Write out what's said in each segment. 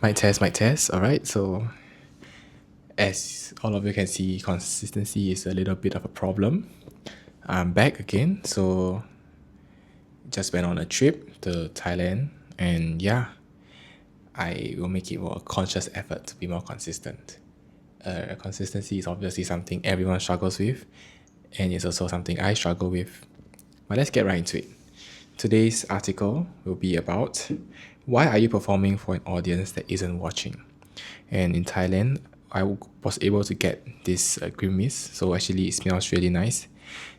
Mic test, mic test. All right. So, as all of you can see, consistency is a little bit of a problem. I'm back again. So, just went on a trip to Thailand, and yeah, I will make it more a conscious effort to be more consistent. Consistency is obviously something everyone struggles with, and it's also something I struggle with. But let's get right into it. Today's article will be about why are you performing for an audience that isn't watching? And in Thailand, was able to get this green mist, so actually it smells really nice.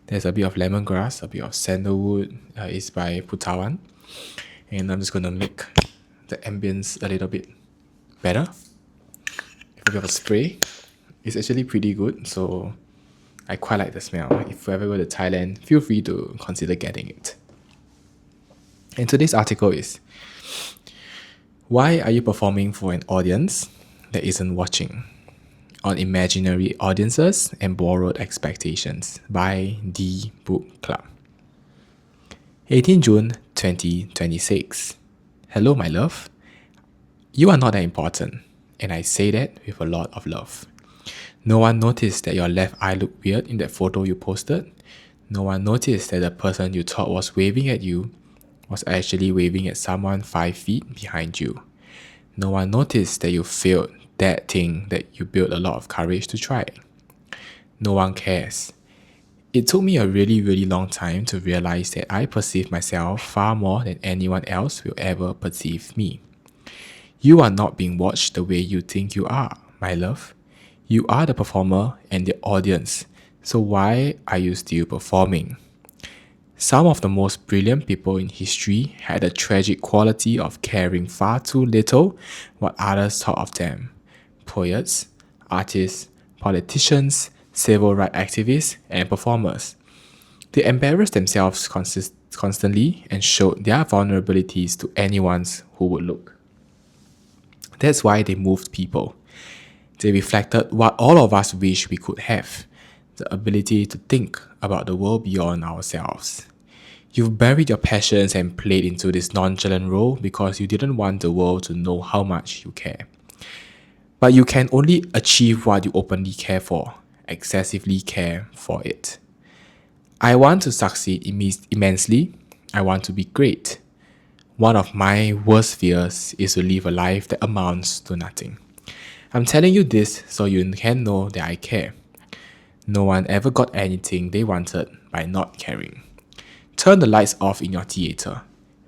There's a bit of lemongrass, a bit of sandalwood. It's by Putawan, and I'm just gonna make the ambience a little bit better. If you have a spray, it's actually pretty good. So I quite like the smell. If you ever go to Thailand, feel free to consider getting it. And today's article is why are you performing for an audience that isn't watching? On Imaginary Audiences and Borrowed Expectations by The Book Club. 18 June 2026. Hello, my love. You are not that important, and I say that with a lot of love. No one noticed that your left eye looked weird in that photo you posted. No one noticed that the person you thought was waving at you was actually waving at someone 5 feet behind you. No one noticed that you failed that thing that you built a lot of courage to try. No one cares. It took me a really, really long time to realize that I perceive myself far more than anyone else will ever perceive me. You are not being watched the way you think you are, my love. You are the performer and the audience, so why are you still performing? Some of the most brilliant people in history had the tragic quality of caring far too little what others thought of them. Poets, artists, politicians, civil rights activists, and performers. They embarrassed themselves constantly and showed their vulnerabilities to anyone who would look. That's why they moved people. They reflected what all of us wish we could have, the ability to think about the world beyond ourselves. You've buried your passions and played into this nonchalant role because you didn't want the world to know how much you care. But you can only achieve what you openly care for, excessively care for it. I want to succeed immensely. I want to be great. One of my worst fears is to live a life that amounts to nothing. I'm telling you this so you can know that I care. No one ever got anything they wanted by not caring. Turn the lights off in your theater.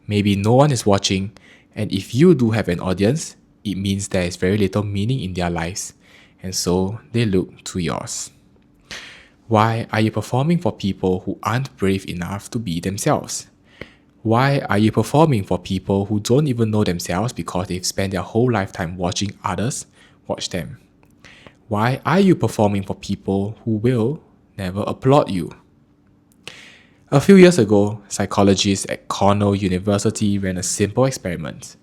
Maybe no one is watching, and if you do have an audience, it means there is very little meaning in their lives, and so they look to yours. Why are you performing for people who aren't brave enough to be themselves? Why are you performing for people who don't even know themselves because they've spent their whole lifetime watching others watch them? Why are you performing for people who will never applaud you? A few years ago, psychologists at Cornell University ran a simple experiment.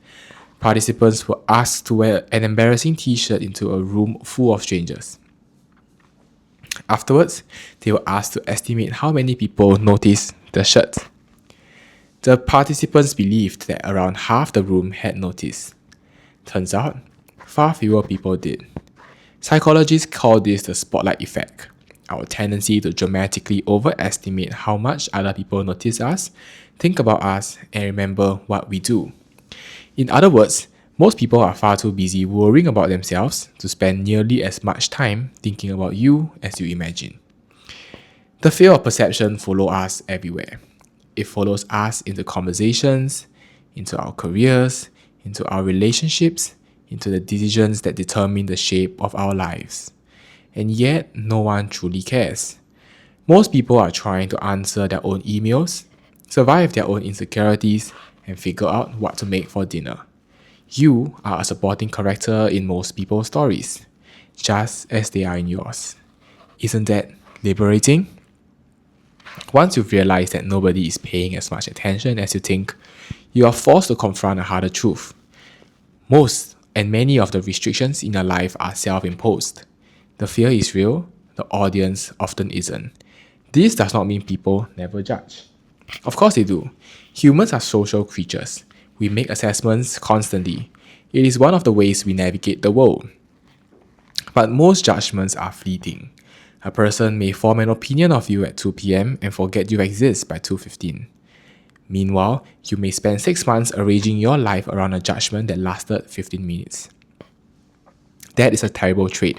Participants were asked to wear an embarrassing t-shirt into a room full of strangers. Afterwards, they were asked to estimate how many people noticed the shirt. The participants believed that around half the room had noticed. Turns out, far fewer people did. Psychologists call this the spotlight effect, our tendency to dramatically overestimate how much other people notice us, think about us, and remember what we do. In other words, most people are far too busy worrying about themselves to spend nearly as much time thinking about you as you imagine. The fear of perception follows us everywhere. It follows us into conversations, into our careers, into our relationships, into the decisions that determine the shape of our lives. And yet, no one truly cares. Most people are trying to answer their own emails, survive their own insecurities, and figure out what to make for dinner. You are a supporting character in most people's stories, just as they are in yours. Isn't that liberating? Once you've realized that nobody is paying as much attention as you think, you are forced to confront a harder truth. Most and many of the restrictions in your life are self-imposed. The fear is real, the audience often isn't. This does not mean people never judge. Of course they do. Humans are social creatures. We make assessments constantly. It is one of the ways we navigate the world. But most judgments are fleeting. A person may form an opinion of you at 2 p.m. and forget you exist by 2:15. Meanwhile, you may spend 6 months arranging your life around a judgment that lasted 15 minutes. That is a terrible trait.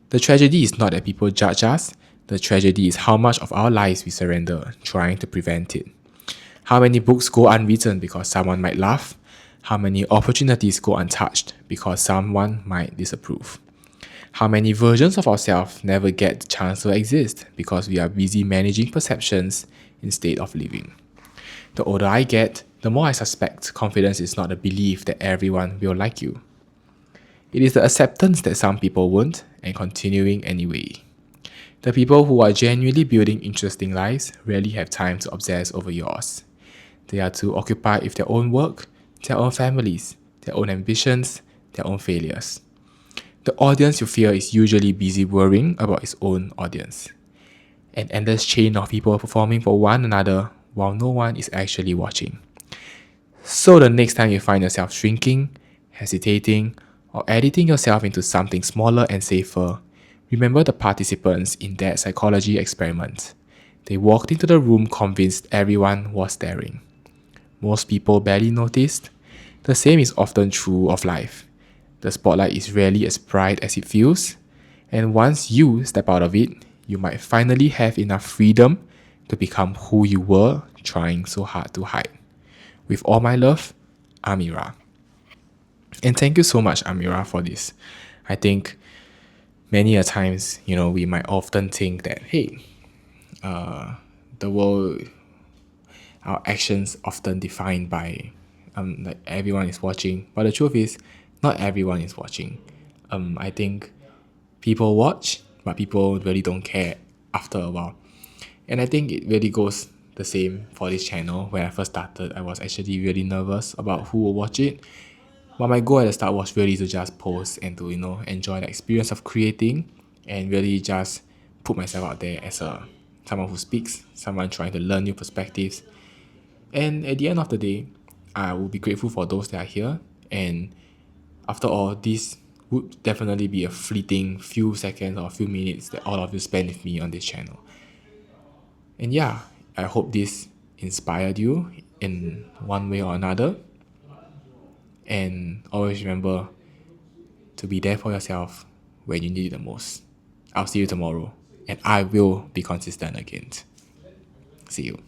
The tragedy is not that people judge us, the tragedy is how much of our lives we surrender trying to prevent it. How many books go unwritten because someone might laugh? How many opportunities go untouched because someone might disapprove? How many versions of ourselves never get the chance to exist because we are busy managing perceptions instead of living? The older I get, the more I suspect confidence is not a belief that everyone will like you. It is the acceptance that some people won't and continuing anyway. The people who are genuinely building interesting lives rarely have time to obsess over yours. They are too occupied with their own work, their own families, their own ambitions, their own failures. The audience you fear is usually busy worrying about its own audience. An endless chain of people performing for one another while no one is actually watching. So the next time you find yourself shrinking, hesitating, or editing yourself into something smaller and safer, remember the participants in that psychology experiment. They walked into the room convinced everyone was staring. Most people barely noticed. The same is often true of life. The spotlight is rarely as bright as it feels, and once you step out of it, you might finally have enough freedom to become who you were trying so hard to hide. With all my love, Amira. And thank you so much, Amira, for this. I think many a times, we might often think that, hey, the world, our actions often defined by like everyone is watching. But the truth is, not everyone is watching. I think people watch, but people really don't care after a while. And I think it really goes the same for this channel. When I first started, I was actually really nervous about who will watch it. But my goal at the start was really to just post and to, enjoy the experience of creating and really just put myself out there as someone who speaks, someone trying to learn new perspectives. And at the end of the day, I will be grateful for those that are here. And after all, this would definitely be a fleeting few seconds or a few minutes that all of you spend with me on this channel. And yeah, I hope this inspired you in one way or another. And always remember to be there for yourself when you need it the most. I'll see you tomorrow, and I will be consistent again. See you.